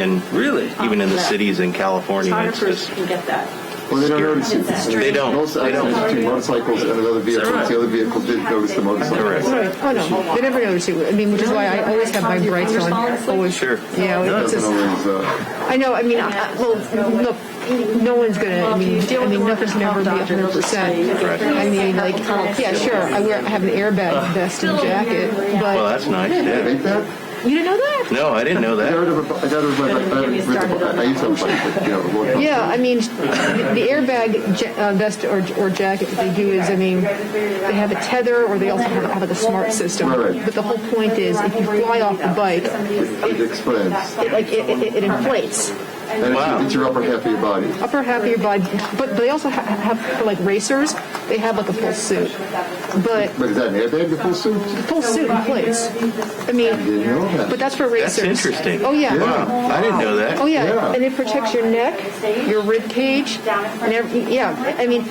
And Really? even in the cities in California, it's Photographers just can get that. Well, they don't notice it. they don't. Most accidents between motorcycles and another vehicle, the other vehicle didn't notice the motorcycle. Correct. Right. Oh no, they never notice you. I mean, which is why I always have my brights on. Always. Sure. Yeah. It It's doesn't just, always, I know. I mean, well, look, no one's gonna. I mean, nothing's never be 100%. I mean, like, yeah, sure. I have an airbag vest and jacket, but Well, that's nice. Yeah. think that? you didn't know that? No, I didn't know I that. used to have a bike, Yeah, I mean, the airbag vest or jacket, what they do is, I mean, they have a tether or they also have like a smart system. Right. But the whole point is, if you fly off the bike, it expands. it inflates. And Wow. it's your upper half of your body. Upper half of your body, but they also have for like racers, they have like a full suit. But But is that an airbag, the full suit? the full suit inflates. I mean, Didn't know that. but that's for racers. That's interesting. Oh yeah. Wow. I didn't know that. Oh yeah. Yeah. And it protects your neck, your rib cage, and yeah. I mean,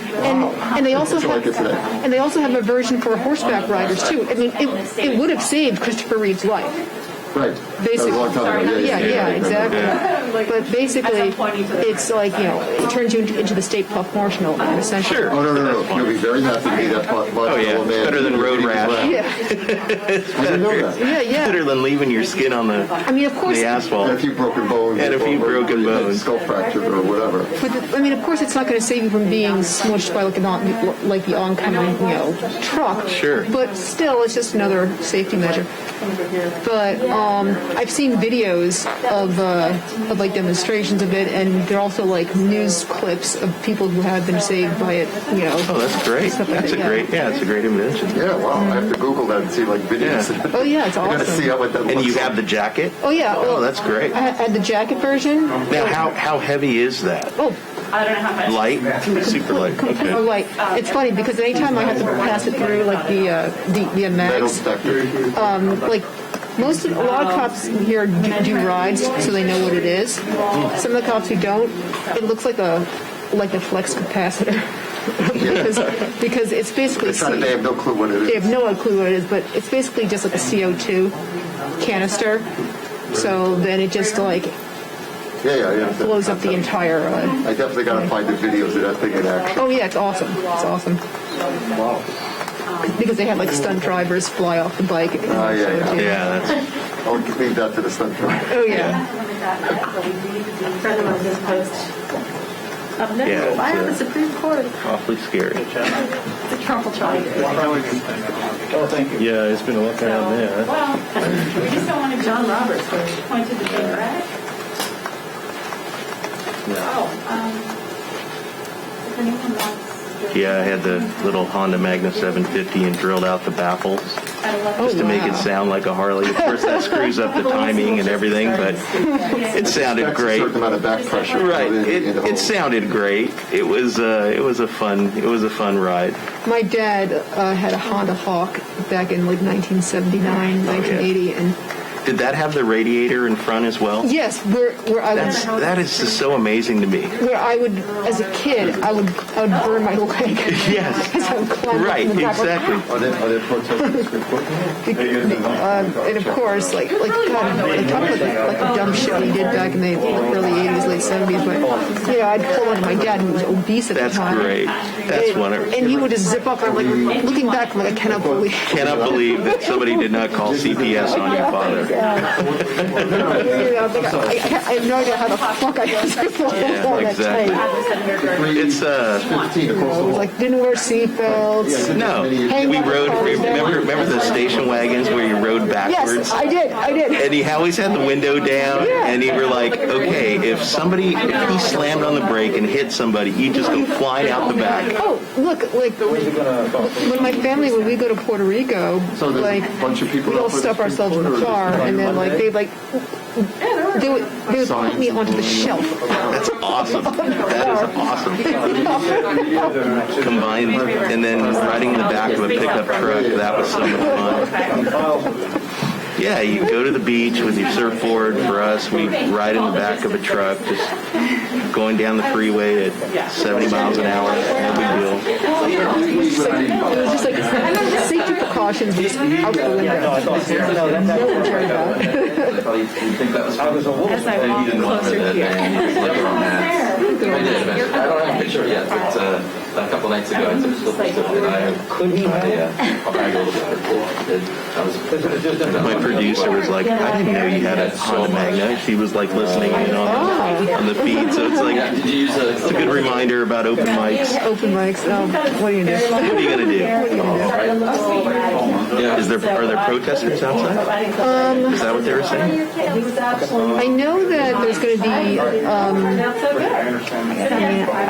and they also That's what I have get today. and they also have a version for horseback riders too. I mean, it would have saved Christopher Reeve's life. Right. That was a long time ago. Yeah, exactly. Yeah. But basically, it's like, it turns you into the State Puff Marshmallow, essentially. Sure. Oh, no. You'll be very happy to be that Oh, yeah. old man. Better than road rash. Yeah, I didn't know that. yeah. Better than leaving your skin on the, I mean, of course, the And a asphalt. few broken bones. And a few or broken you had bones. Skull fractured or whatever. but I mean, of course, it's not going to save you from being smushed by like the oncoming, truck. Sure. But still, it's just another safety measure. But I've seen videos of like demonstrations of it, and they're also like news clips of people who have been saved by it. Oh, that's great. Stuff like That's that, it's a great invention. Yeah, wow. I have to Google that and see like videos. Yeah. Oh yeah, it's I gotta see awesome. what that looks And you like. have the jacket? Oh yeah. Oh, that's great. I had the jacket version. Now, how heavy is that? Oh, I don't know how much. Light? Super light. oh, Okay. like it's funny because anytime I have to pass it through like the Metal mags, detector. like a lot of cops here do rides, so they know what it is. Some of the cops who don't, it looks like a flex capacitor. because it's basically They have no clue what it is. they have no clue what it is, but it's basically just like a CO2 canister. So then it just like Yeah. blows up the entire. I definitely gotta find the videos of that thing in action. Oh yeah, it's awesome. It's awesome. Wow. Because they had like stunt drivers fly off the bike. Yeah. Yeah, that's I'll leave that to the stunt driver. Oh yeah. Friend of mine just post. Up next, Yeah, why it's, on the Supreme Court? awfully scary. The Trump will try to. Oh, thank you. Yeah, it's been a look around there. Well, we just don't want to. John Roberts was appointed to be erratic. If anyone wants. Yeah, I had the little Honda Magna 750 and drilled out the baffles just to make it sound like a Harley. Of course, that screws up the timing and everything, but it sounded That's a great. certain amount of back pressure. Right, in the it sounded great. It was a fun ride. My dad had a Honda Hawk back in like 1979, 1980, and Did that have the radiator in front as well? yes, where I That is just so amazing to me. where I would, as a kid, I would burn my leg. Yes. Because I would climb up Right, in the back. exactly. Are they protesting the Supreme Court? And of course, like talk about the dumb shit we did back in the early 80s, late 70s. But I'd pull on my dad, who was obese at That's the time. great. That's wonderful. And he would just zip up. I'm like looking back, I'm like, I cannot believe. Cannot believe that somebody did not call CPS on your father. I have no idea how the fuck I was able to hold that exactly. tight. It's 15, of course. It was like didn't wear seatbelts. no. We rode. Remember the station wagons where you rode backwards? Yes, I did. And he always had the window down, and he were like, okay, if he slammed on the brake and hit somebody, he'd just go flying out the back. Oh, look, like when my family, when we go to Puerto Rico, So there's like a bunch of people we all up with stuff ourselves in the or car, just- and then like they would put me onto the shelf. That's awesome. That is awesome. Combined, and then riding in the back of a pickup truck, that was so much fun. Yeah, you go to the beach with your surfboard. For us, we ride in the back of a truck, just going down the freeway at 70 miles an hour. No big deal. It was just like safety precautions just out the window. No one cared about it. As I walk closer to you. I did. I don't have a picture yet, but a couple nights ago, I took still picture of it. I'll brag a little bit. My producer was like, I didn't know you had a Honda Magna. She was like listening in on the feed, so it's like it's a good reminder about open mics. Open mics. What are you going to do? What are you gonna do? Are there protesters outside? Is that what they were saying? I know that there's going to be. I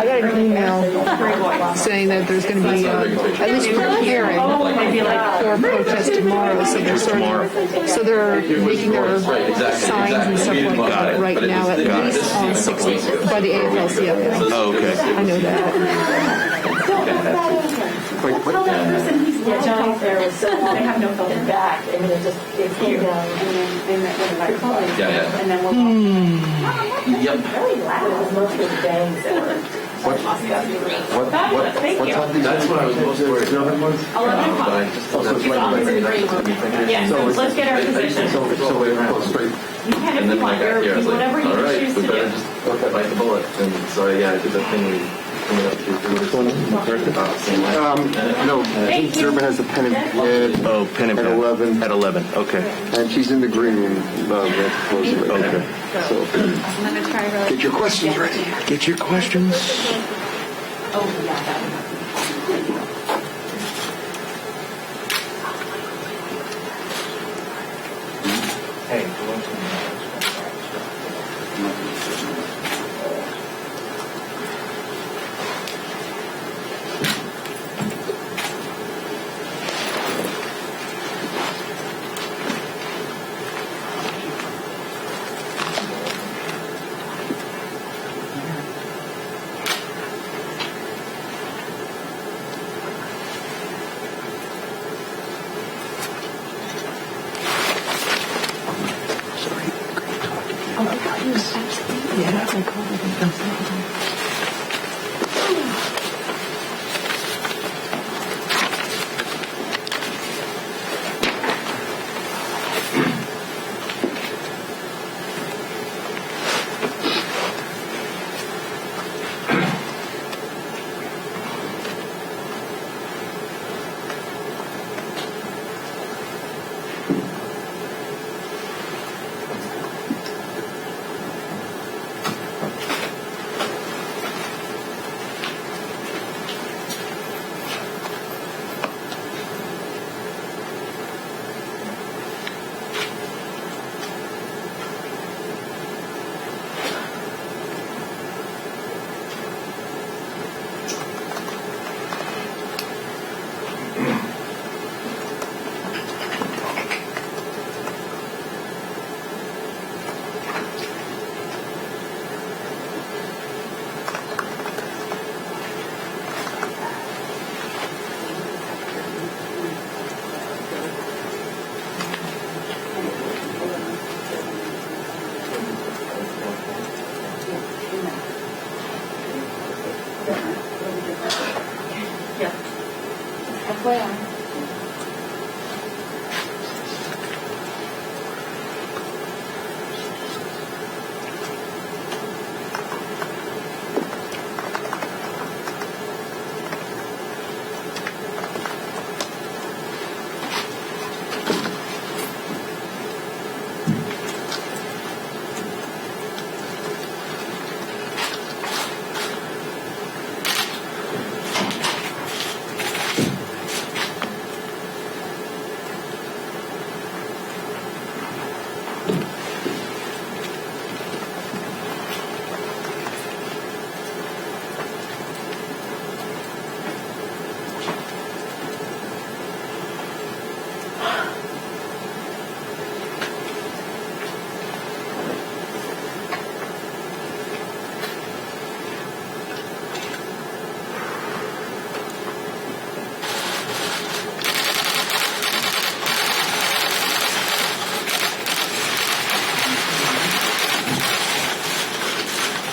got an email saying that there's going to be at least preparing for a protest tomorrow. So they're making their signs and stuff like that right now, at least on 60 by the AFL-CIO. Oh, okay. I know that. Tell that person he's Johnny there was so I have no phone back, and it came down and then we'll Yep. really loud. It was mostly bangs that were Thank you. That's what I was most worried about. 11 o'clock. Yeah, so let's get our position. You can if you want. Whatever you choose to do. Just bite the bullet. And so I did the thing we coming up to. No, I think Durbin has a pen and pad. Oh, pen and at pad. 11. At 11. Okay. And she's in the green room. Nancy Pelosi right now. So get your questions ready. Get your questions. Oh, yeah. FYI.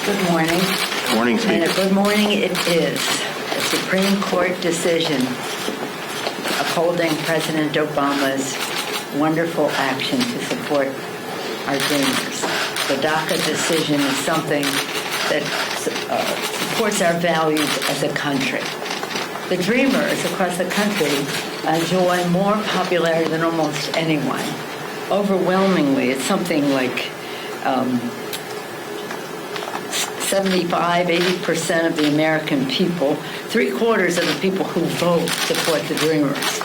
Good morning. Morning, And a Speaker. good morning it is. A Supreme Court decision upholding President Obama's wonderful action to support our dreamers. The DACA decision is something that supports our values as a country. The dreamers across the country enjoy more popularity than almost anyone. Overwhelmingly, it's something like 75-80% of the American people, 3/4 of the people who vote support the dreamers.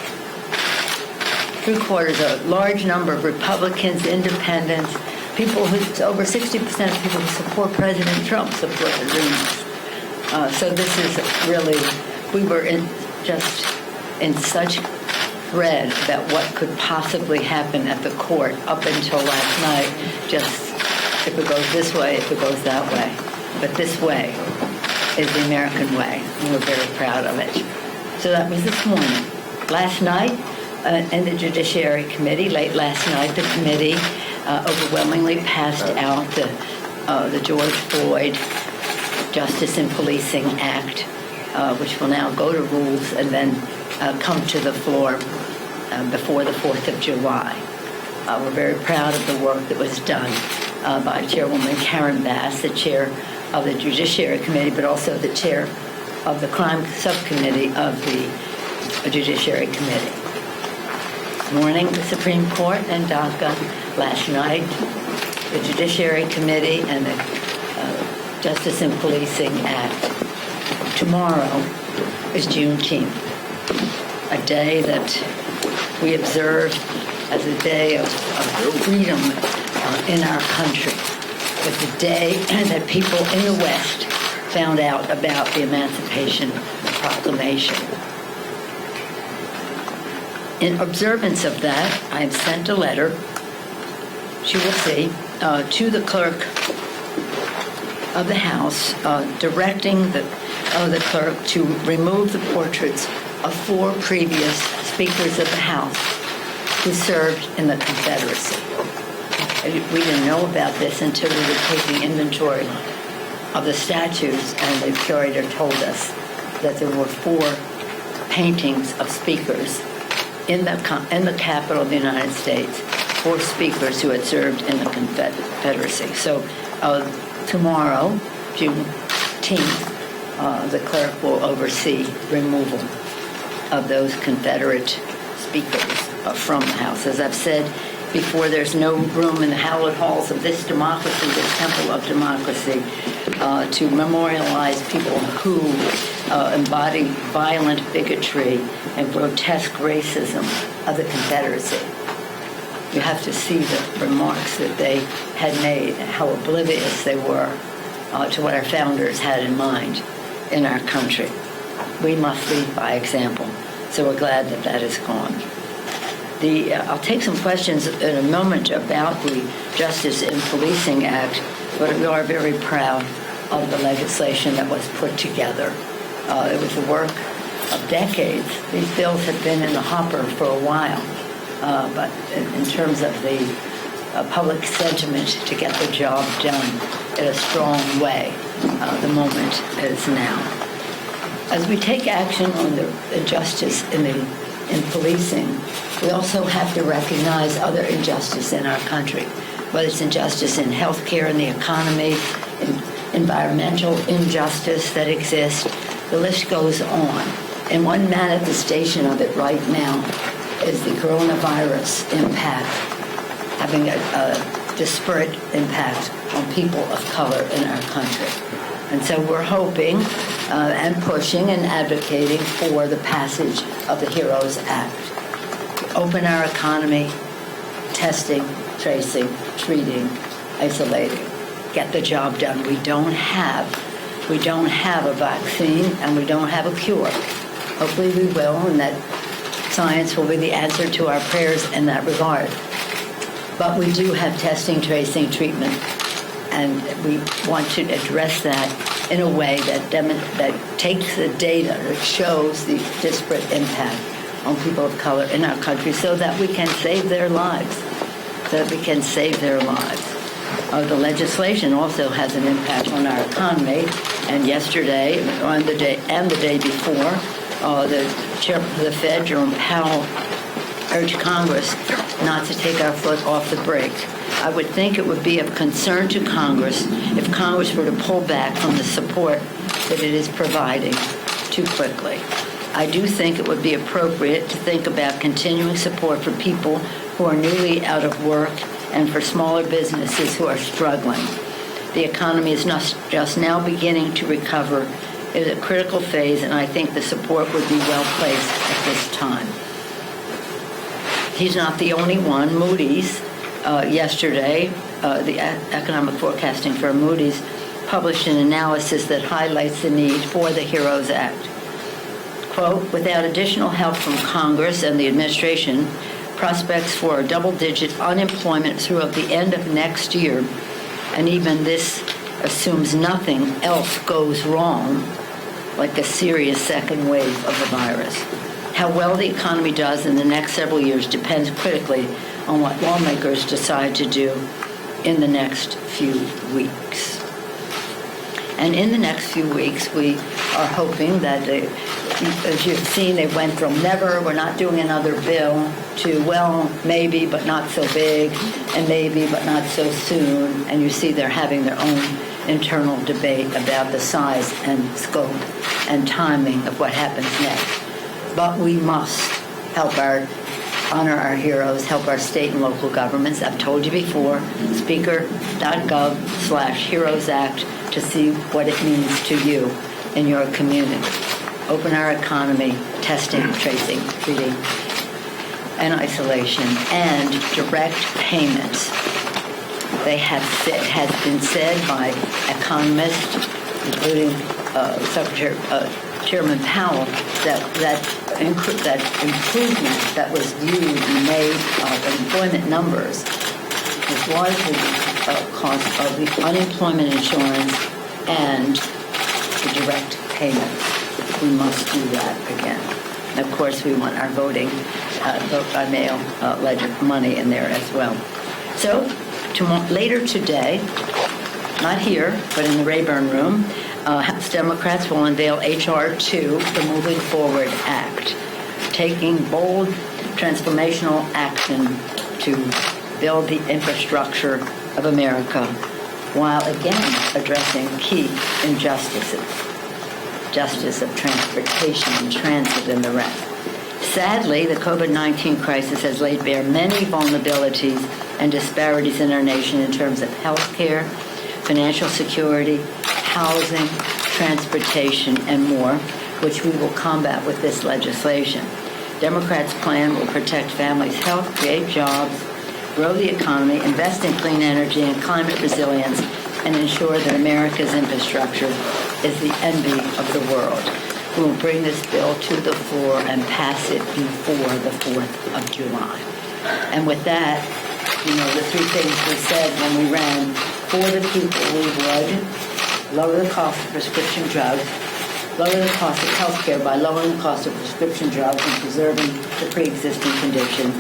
3/4, a large number of Republicans, independents, people who, over 60% of people who support President Trump support the dreamers. So this is really, we were just in such dread about what could possibly happen at the court up until last night, just if it goes this way, if it goes that way. But this way is the American way, and we're very proud of it. So that was this morning. Last night, in the Judiciary Committee, late last night, the committee overwhelmingly passed out the George Floyd Justice in Policing Act, which will now go to rules and then come to the floor before the 4th of July. We're very proud of the work that was done by Chairwoman Karen Bass, the chair of the Judiciary Committee, but also the chair of the Crime Subcommittee of the Judiciary Committee. This morning, the Supreme Court and DACA. Last night, the Judiciary Committee and the Justice in Policing Act. Tomorrow is Juneteenth, a day that we observe as a day of freedom in our country. It's the day that people in the West found out about the Emancipation Proclamation. In observance of that, I have sent a letter, she will see, to the clerk of the House, directing the clerk to remove the portraits of 4 previous speakers of the House who served in the Confederacy. We didn't know about this until we were taking inventory of the statues, and the curator told us that there were 4 paintings of speakers in the Capitol of the United States, 4 speakers who had served in the Confederacy. So tomorrow, Juneteenth, the clerk will oversee removal of those Confederate speakers from the House. As I've said before, there's no room in the hallowed halls of this democracy, this temple of democracy, to memorialize people who embody violent bigotry and grotesque racism of the Confederacy. You have to see the remarks that they had made, how oblivious they were to what our founders had in mind in our country. We must lead by example. So we're glad that that is gone. I'll take some questions in a moment about the Justice in Policing Act, but we are very proud of the legislation that was put together. It was the work of decades. These bills have been in the hopper for a while, but in terms of the public sentiment to get the job done in a strong way, the moment is now. As we take action on the injustice in policing, we also have to recognize other injustice in our country, whether it's injustice in healthcare and the economy, environmental injustice that exists. The list goes on. And one manifestation of it right now is the coronavirus impact, having a disparate impact on people of color in our country. And so we're hoping and pushing and advocating for the passage of the HEROES Act. Open our economy, testing, tracing, treating, isolating. Get the job done. We don't have a vaccine and we don't have a cure. Hopefully we will, and that science will be the answer to our prayers in that regard. But we do have testing, tracing, treatment, and we want to address that in a way that takes the data that shows the disparate impact on people of color in our country so that we can save their lives. The legislation also has an impact on our economy. And yesterday, on the day before, the chairman of the Fed, Jerome Powell, urged Congress not to take our foot off the brake. I would think it would be of concern to Congress if Congress were to pull back from the support that it is providing too quickly. I do think it would be appropriate to think about continuing support for people who are newly out of work and for smaller businesses who are struggling. The economy is not just now beginning to recover. It is a critical phase, and I think the support would be well placed at this time. He's not the only one. Moody's, yesterday, the economic forecasting firm Moody's published an analysis that highlights the need for the HEROES Act. Quote, without additional help from Congress and the administration, prospects for double-digit unemployment throughout the end of next year, and even this assumes nothing else goes wrong, like a serious second wave of the virus. How well the economy does in the next several years depends critically on what lawmakers decide to do in the next few weeks. And in the next few weeks, we are hoping that, as you've seen, they went from never, we're not doing another bill, to, well, maybe, but not so big, and maybe, but not so soon. And you see they're having their own internal debate about the size and scope and timing of what happens next. But we must help honor our heroes, help our state and local governments. I've told you before, speaker.gov/Heroes Act to see what it means to you in your community. Open our economy, testing, tracing, treating, and isolation, and direct payments. Has been said by economists, including Chairman Powell, that improvement that was viewed and made of employment numbers was largely because of the unemployment insurance and the direct payments. We must do that again. And of course, we want our vote by mail ledger money in there as well. So later today, not here, but in the Rayburn Room, House Democrats will unveil H.R. 2, the Moving Forward Act, taking bold transformational action to build the infrastructure of America while again addressing key injustices, justice of transportation and transit and the rest. Sadly, the COVID-19 crisis has laid bare many vulnerabilities and disparities in our nation in terms of health care, financial security, housing, transportation, and more, which we will combat with this legislation. Democrats' plan will protect families' health, create jobs, grow the economy, invest in clean energy and climate resilience, and ensure that America's infrastructure is the envy of the world. We will bring this bill to the floor and pass it before the 4th of July. And with that, the three things we said when we ran for the people, we would lower the cost of prescription drugs, lower the cost of health care by lowering the cost of prescription drugs and preserving the pre-existing condition.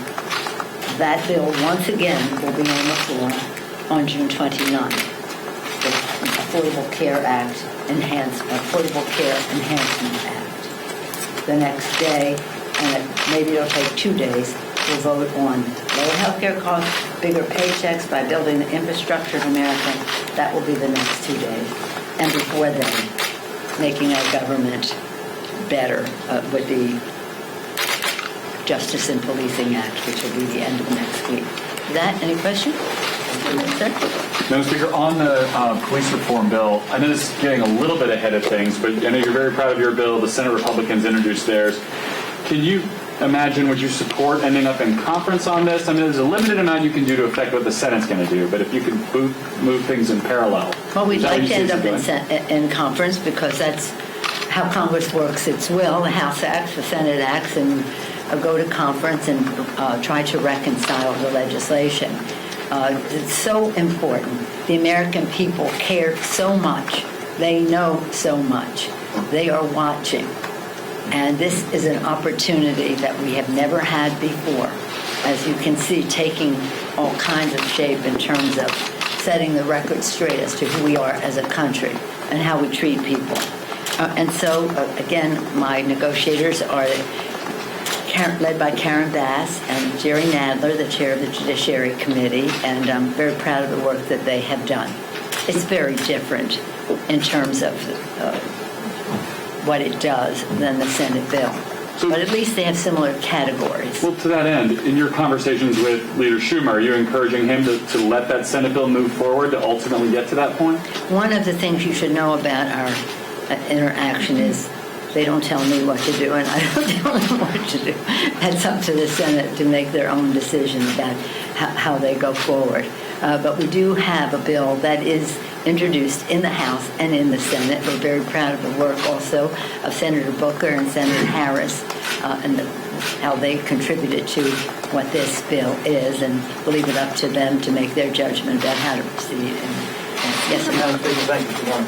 That bill, once again, will be on the floor on June 29th. The Affordable Care Enhancement Act. The next day, and maybe it'll take 2 days, we'll vote on lower health care costs, bigger paychecks by building the infrastructure of America. That will be the next 2 days. And before then, making our government better with the Justice and Policing Act, which will be the end of next week. Any questions? Sir? Madam Speaker, on the police reform bill, I know this is getting a little bit ahead of things, but I know you're very proud of your bill. The Senate Republicans introduced theirs. Can you imagine, would you support ending up in conference on this? I mean, there's a limited amount you can do to affect what the Senate's going to do, but if you could move things in parallel. Well, we'd like to end up in conference because that's how Congress works its will. The House acts, the Senate acts, and go to conference and try to reconcile the legislation. It's so important. The American people care so much. They know so much. They are watching. And this is an opportunity that we have never had before, as you can see, taking all kinds of shape in terms of setting the record straight as to who we are as a country and how we treat people. And so, again, my negotiators are led by Karen Bass and Jerry Nadler, the chair of the Judiciary Committee, and I'm very proud of the work that they have done. It's very different in terms of what it does than the Senate bill. But at least they have similar categories. Well, to that end, in your conversations with Leader Schumer, are you encouraging him to let that Senate bill move forward to ultimately get to that point? One of the things you should know about our interaction is they don't tell me what to do, and I don't tell them what to do. That's up to the Senate to make their own decision about how they go forward. But we do have a bill that is introduced in the House and in the Senate. We're very proud of the work also of Senator Booker and Senator Harris and how they contributed to what this bill is, and we'll leave it up to them to make their judgment about how to proceed. Yes, thank you, Simone.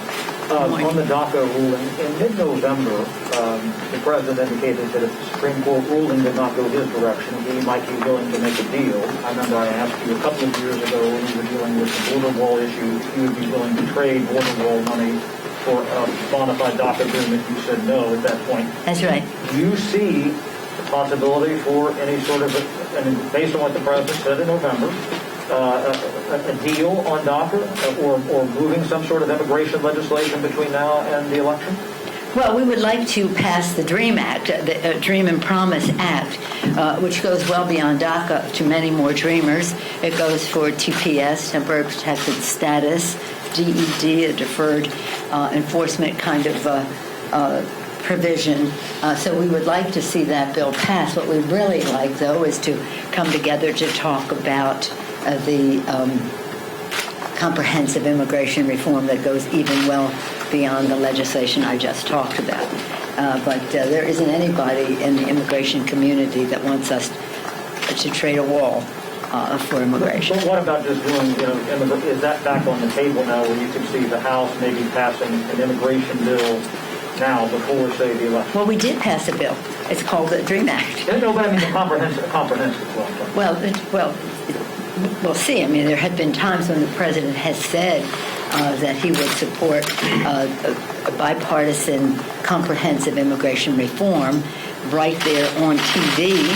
On the DACA ruling, in mid-November, the President indicated that if the Supreme Court ruling did not go his direction, he might be willing to make a deal. I remember I asked you a couple of years ago when we were dealing with the border wall issue if you would be willing to trade border wall money for a bona fide DACA agreement. You said no at that point. That's right. Do you see the possibility for any sort of, and based on what the President said in November, a deal on DACA or moving some sort of immigration legislation between now and the election? Well, we would like to pass the DREAM Act, the Dream and Promise Act, which goes well beyond DACA to many more dreamers. It goes for TPS, Temporary Protected Status, DED, a deferred enforcement kind of provision. So we would like to see that bill pass. What we'd really like, though, is to come together to talk about the comprehensive immigration reform that goes even well beyond the legislation I just talked about. But there isn't anybody in the immigration community that wants us to trade a wall for immigration. But what about just doing, is that back on the table now where you can see the House maybe passing an immigration bill now before, say, the election? Well, we did pass a bill. It's called the DREAM Act. No, but I mean the comprehensive one. Well, we'll see. I mean, there had been times when the President has said that he would support a bipartisan comprehensive immigration reform right there on TV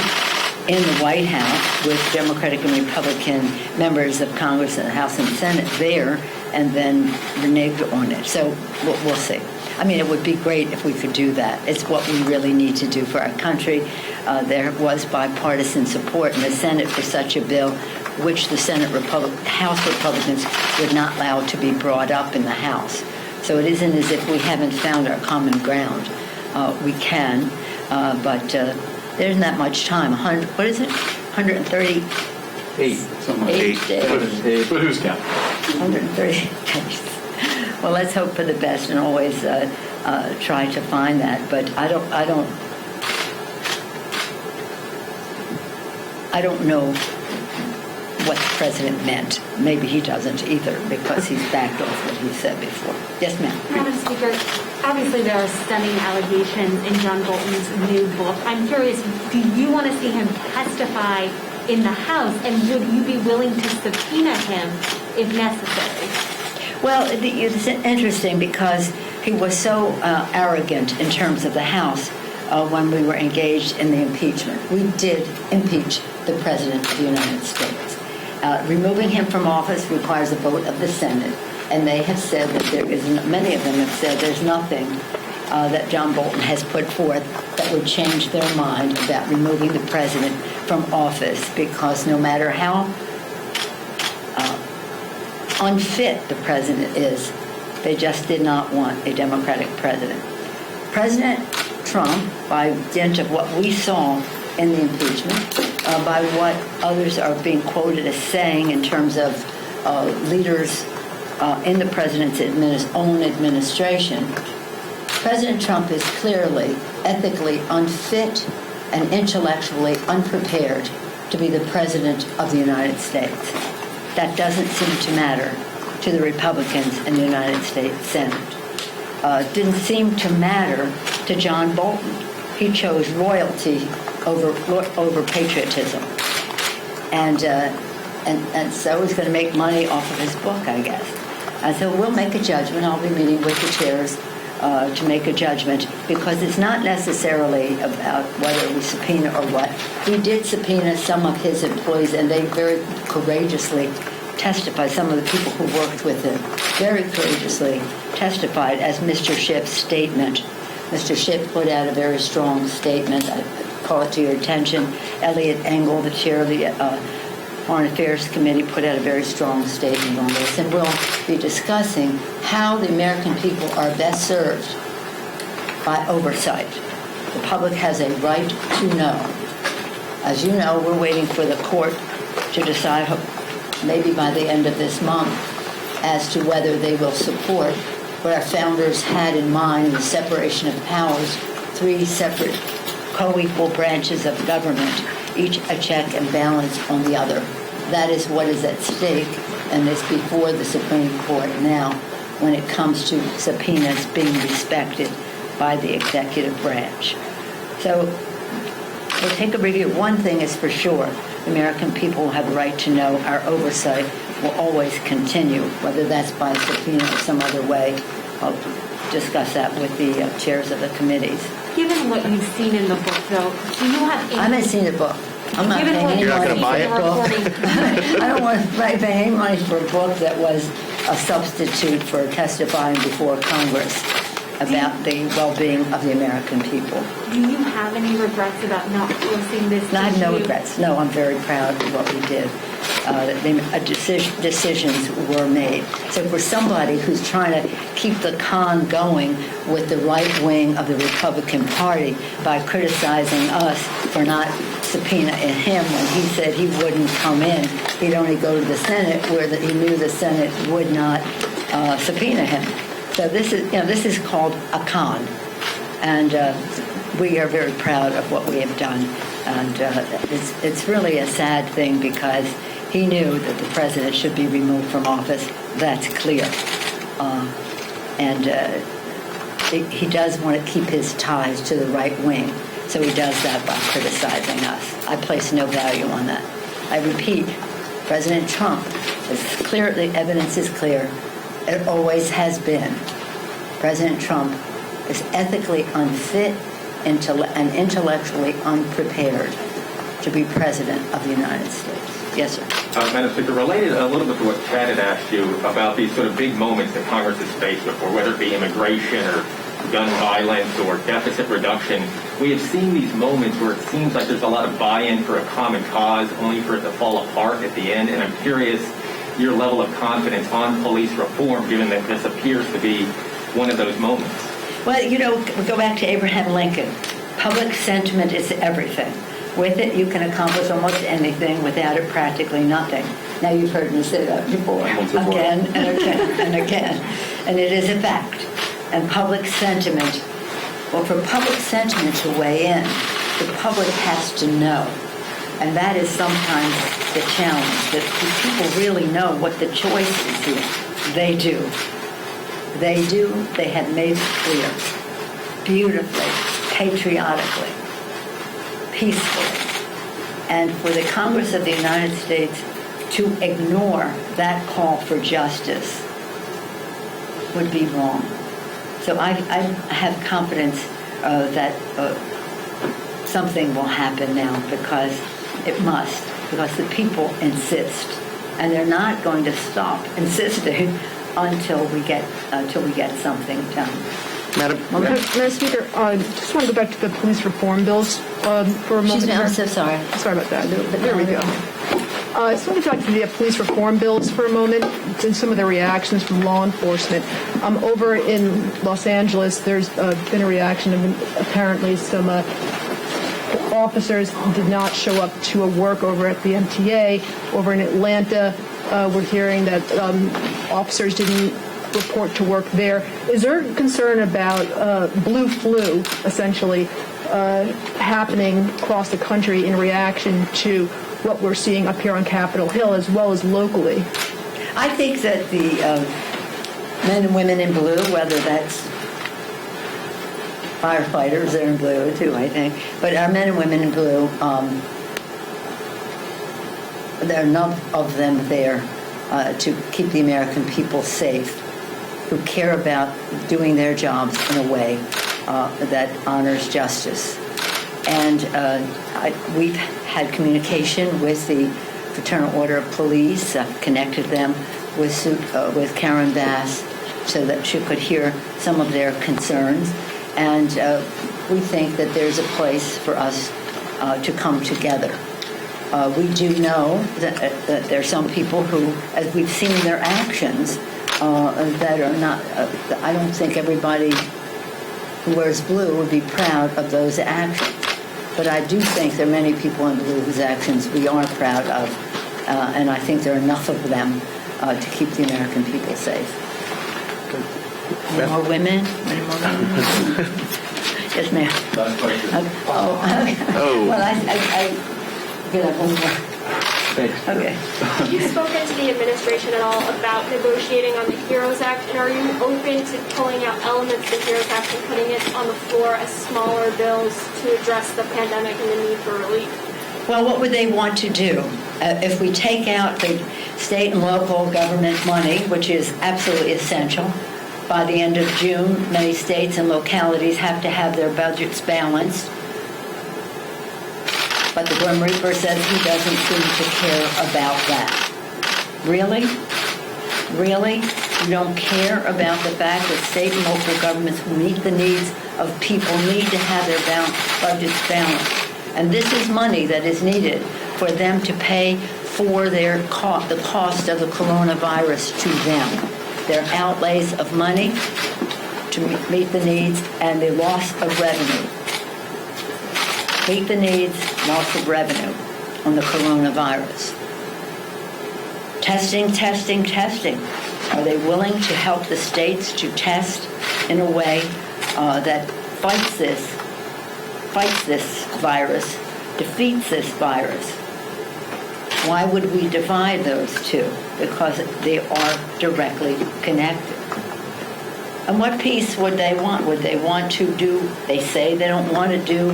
in the White House with Democratic and Republican members of Congress and the House and Senate there, and then reneged on it. So we'll see. I mean, it would be great if we could do that. It's what we really need to do for our country. There was bipartisan support in the Senate for such a bill, which the House Republicans would not allow to be brought up in the House. So it isn't as if we haven't found our common ground. We can, but there isn't that much time. 138 days. But who's counting? 130 days. Well, let's hope for the best and always try to find that. But I don't know what the President meant. Maybe he doesn't either, because he's backed off what he said before. Yes, ma'am. Madam Speaker, obviously there are stunning allegations in John Bolton's new book. I'm curious, do you want to see him testify in the House, and would you be willing to subpoena him if necessary? Well, it's interesting because he was so arrogant in terms of the House when we were engaged in the impeachment. We did impeach the President of the United States. Removing him from office requires a vote of the Senate, and they have said that many of them have said there's nothing that John Bolton has put forth that would change their mind about removing the President from office, because no matter how unfit the President is, they just did not want a Democratic President. President Trump, by dint of what we saw in the impeachment, by what others are being quoted as saying in terms of leaders in the President's own administration, President Trump is clearly ethically unfit and intellectually unprepared to be the President of the United States. That doesn't seem to matter to the Republicans in the United States Senate. Didn't seem to matter to John Bolton. He chose royalty over patriotism. And and so he's going to make money off of his book, I guess. And so we'll make a judgment. I'll be meeting with the chairs to make a judgment, because it's not necessarily about whether we subpoena or what. We did subpoena some of his employees, and they very courageously testified. Some of the people who worked with him very courageously testified, as Mr. Schiff's statement. Mr. Schiff put out a very strong statement. I call it to your attention. Elliot Engel, the chair of the Foreign Affairs Committee, put out a very strong statement on this, and we'll be discussing how the American people are best served by oversight. The public has a right to know. As you know, we're waiting for the court to decide, maybe by the end of this month, as to whether they will support what our founders had in mind, the separation of powers, 3 separate co-equal branches of government, each a check and balance on the other. That is what is at stake, and it's before the Supreme Court now when it comes to subpoenas being respected by the executive branch. So we'll take a review. One thing is for sure, the American people have a right to know. Our oversight will always continue, whether that's by subpoena or some other way. I'll discuss that with the chairs of the committees. Given what you've seen in the book, though, do you have any... I haven't seen the book. I'm not paying any money for a book. I don't want to pay any money for a book that was a substitute for testifying before Congress about the well-being of the American people. Do you have any regrets about not forcing this? I have no regrets. No, I'm very proud of what we did. Decisions were made. So for somebody who's trying to keep the con going with the right wing of the Republican Party by criticizing us for not subpoenaing him when he said he wouldn't come in, he'd only go to the Senate, where he knew the Senate would not subpoena him. So this is called a con, and we are very proud of what we have done. And it's really a sad thing, because he knew that the president should be removed from office. That's clear. He does want to keep his ties to the right wing, so he does that by criticizing us. I place no value on that. I repeat, President Trump is clear. The evidence is clear. It always has been. President Trump is ethically unfit and intellectually unprepared to be president of the United States. Yes, sir. Madam Speaker, related a little bit to what Chad had asked you about these sort of big moments that Congress has faced before, whether it be immigration or gun violence or deficit reduction, we have seen these moments where it seems like there's a lot of buy-in for a common cause, only for it to fall apart at the end. And I'm curious your level of confidence on police reform, given that this appears to be one of those moments. Well, we go back to Abraham Lincoln. Public sentiment is everything. With it, you can accomplish almost anything. Without it, practically nothing. Now, you've heard me say that before, again and again and again. And it is a fact. And public sentiment, well, for public sentiment to weigh in, the public has to know. And that is sometimes the challenge, that people really know what the choice is here. They do. They do. They have made it clear. Beautifully, patriotically, peacefully. And for the Congress of the United States to ignore that call for justice would be wrong. So I have confidence that something will happen now, because it must, because the people insist, and they're not going to stop insisting until we get something done. Madam Speaker, just want to go back to the police reform bills for a moment. Excuse me, I'm so sorry. Sorry about that. There we go. I just want to go back to the police reform bills for a moment, and some of the reactions from law enforcement. Over in Los Angeles, there's been a reaction of apparently some officers did not show up to a work over at the MTA. Over in Atlanta, we're hearing that officers didn't report to work there. Is there concern about blue flu, essentially, happening across the country in reaction to what we're seeing up here on Capitol Hill, as well as locally? I think that the men and women in blue, whether that's firefighters, they're in blue too, I think, but our men and women in blue there are enough of them there to keep the American people safe, who care about doing their jobs in a way that honors justice. And we've had communication with the Fraternal Order of Police. I've connected them with Karen Bass so that she could hear some of their concerns. And we think that there's a place for us to come together. We do know that there are some people who, as we've seen their actions, that are not, I don't think everybody who wears blue would be proud of those actions. But I do think there are many people in blue whose actions we are proud of, and I think there are enough of them to keep the American people safe. Any more women? Any more women? Yes, ma'am. Last question. Well, I get up one more. Thanks. Okay. Have you spoken to the administration at all about negotiating on the HEROES Act, and are you open to pulling out elements of the HEROES Act and putting it on the floor as smaller bills to address the pandemic and the need for relief? Well, what would they want to do? If we take out the state and local government money, which is absolutely essential, by the end of June, many states and localities have to have their budgets balanced. But the Grim Reaper says he doesn't seem to care about that. Really? Really? You don't care about the fact that state and local governments who meet the needs of people need to have their budgets balanced. And this is money that is needed for them to pay for the cost of the coronavirus to them. Their outlays of money to meet the needs and the loss of revenue. Meet the needs, loss of revenue on the coronavirus. Testing, testing, testing. Are they willing to help the states to test in a way that fights this virus, defeats this virus? Why would we divide those two? Because they are directly connected. And what piece would they want? Would they want to do, they say they don't want to do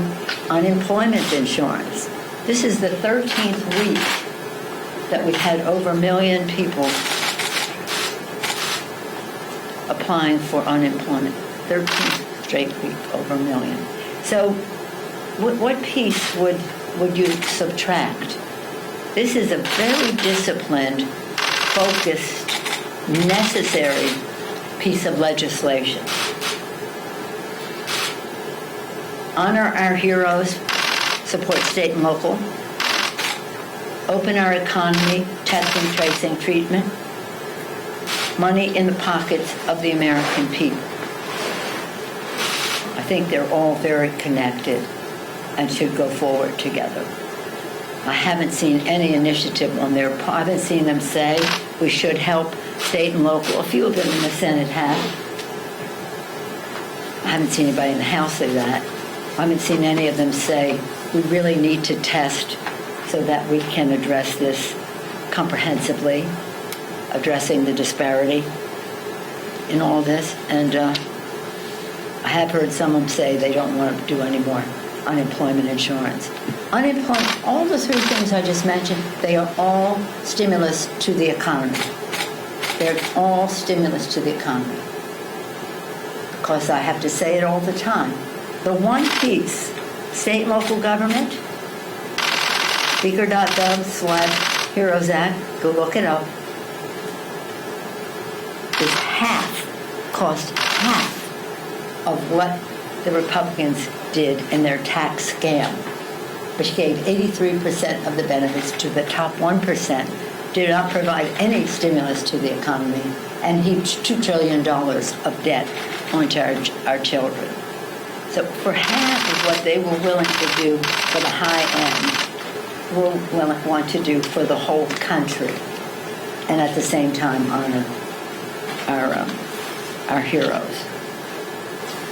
unemployment insurance. This is the 13th week that we've had over 1 million people applying for unemployment. 13th straight week, over 1 million. So what piece would you subtract? This is a very disciplined, focused, necessary piece of legislation. Honor our heroes, support state and local, open our economy, testing, tracing, treatment, money in the pockets of the American people. I think they're all very connected and should go forward together. I haven't seen any initiative on their part. I haven't seen them say we should help state and local. A few of them in the Senate have. I haven't seen anybody in the House say that. I haven't seen any of them say we really need to test so that we can address this comprehensively, addressing the disparity in all this. And I have heard some of them say they don't want to do any more unemployment insurance. Unemployment, all the three things I just mentioned, they are all stimulus to the economy. They're all stimulus to the economy. Because I have to say it all the time. The one piece, state and local government, speaker.gov/Heroes Act, go look it up, is cost half of what the Republicans did in their tax scam, which gave 83% of the benefits to the top 1%, did not provide any stimulus to the economy, and heaped $2 trillion of debt onto our children. So for half of what they were willing to do for the high end, we'll want to do for the whole country, and at the same time honor our heroes.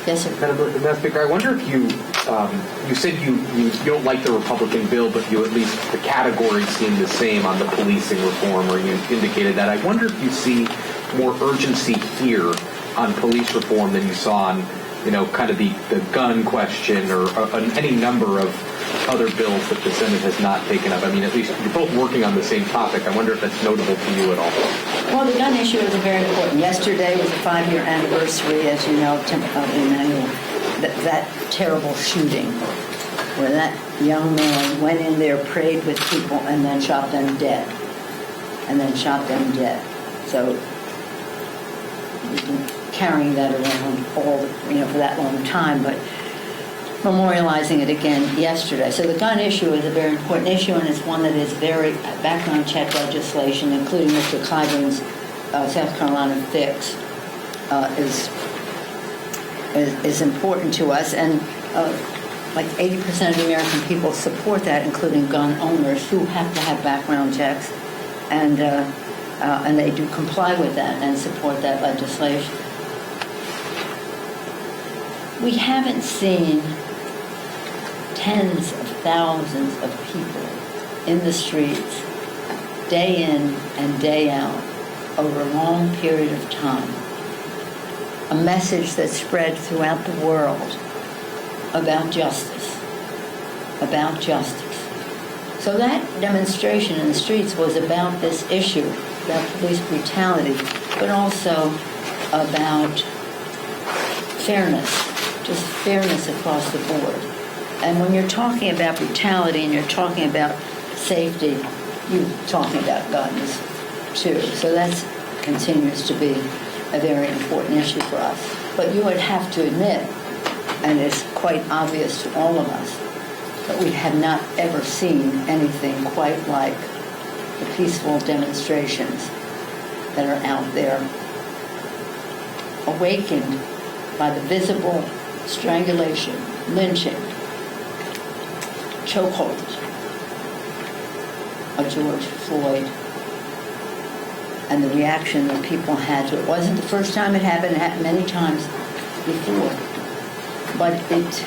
Yes, sir. Madam Speaker, I wonder if you said you don't like the Republican bill, but you at least the categories seem the same on the policing reform, or you indicated that. I wonder if you see more urgency here on police reform than you saw on, kind of the gun question or any number of other bills that the Senate has not taken up? I mean, at least you're both working on the same topic. I wonder if that's notable to you at all. Well, the gun issue is very important. Yesterday was a 5-year anniversary, as you know, Emmanuel, that terrible shooting where that young man went in there, prayed with people, and then shot them dead. So we've been carrying that around for that long time, but memorializing it again yesterday. So the gun issue is a very important issue, and it's one that is very background check legislation, including Mr. Clyburn's South Carolina fix, is important to us, and like 80% of the American people support that, including gun owners who have to have background checks, and they do comply with that and support that legislation. We haven't seen tens of thousands of people in the streets day in and day out over a long period of time. A message that spread throughout the world about justice. So that demonstration in the streets was about this issue, about police brutality, but also about fairness, just fairness across the board. And when you're talking about brutality and you're talking about safety, you're talking about guns too. So that continues to be a very important issue for us. But you would have to admit, and it's quite obvious to all of us, that we have not ever seen anything quite like the peaceful demonstrations that are out there, awakened by the visible strangulation, lynching, chokehold of George Floyd, and the reaction that people had to it. It wasn't the first time it happened many times before, but it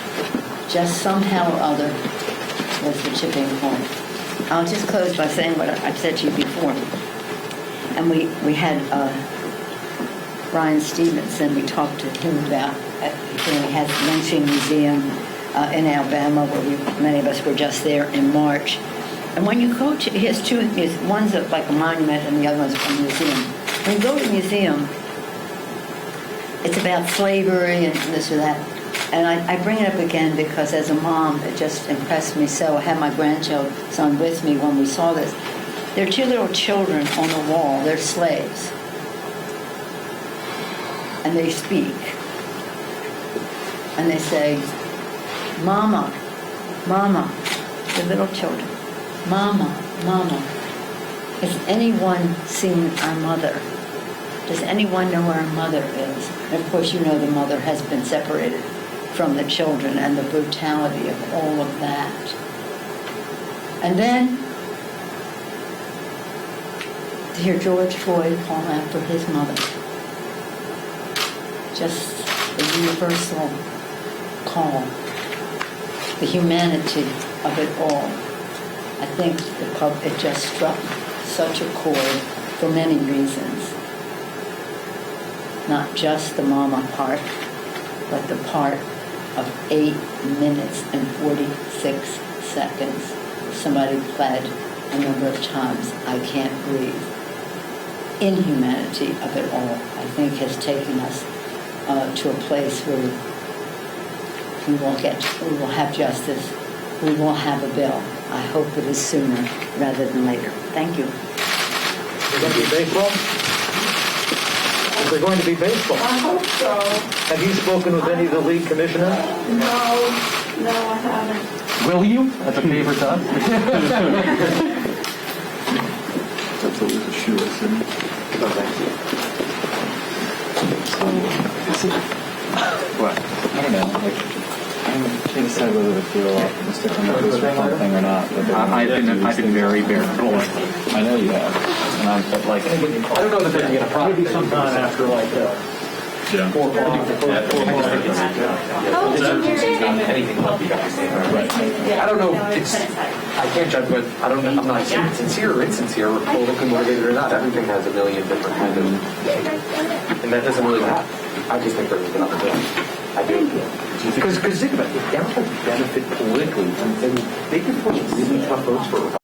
just somehow or other was the tipping point. I'll just close by saying what I've said to you before. And we had Brian Stevenson, we talked to him about, he has the lynching museum in Alabama, where many of us were just there in March. And when you go to, he has two, one's like a monument and the other one's a museum. When you go to a museum, it's about slavery and this or that. And I bring it up again because as a mom, it just impressed me so. I had my grandson with me when we saw this. There are two little children on the wall. They're slaves. And they speak. And they say, Mama, Mama. They're little children. Mama, Mama. Has anyone seen our mother? Does anyone know where our mother is? And of course, you know the mother has been separated from the children and the brutality of all of that. And then to hear George Floyd call after his mother. Just the universal call. The humanity of it all. I think it just struck such a chord for many reasons. Not just the mama part, but the part of 8 minutes and 46 seconds. Somebody pled a number of times, I can't breathe. Inhumanity of it all, I think, has taken us to a place where we will have justice, we will have a bill. I hope it is sooner rather than later. Thank you. Is there going to be baseball? Is there going to be baseball? I hope so. Have you spoken with any of the league commissioners? No, I haven't. Will you? That's a favor done. That's always a shoe, isn't it? What? I don't know. Like, I can't decide whether to feel optimistic on the police reform thing or not. I've been very vocal. I know you have. But like, I don't know that there'd be a problem. Maybe sometime after like 4 o'clock. Anything but the right. I don't know. I can't judge, but I don't know. I'm not sincere or insincere or politically motivated or not. Everything has a million different kind of, and that doesn't really matter. I just think there's another bill. I do. Because think about it, if Democrats benefit politically, and they could push really tough votes for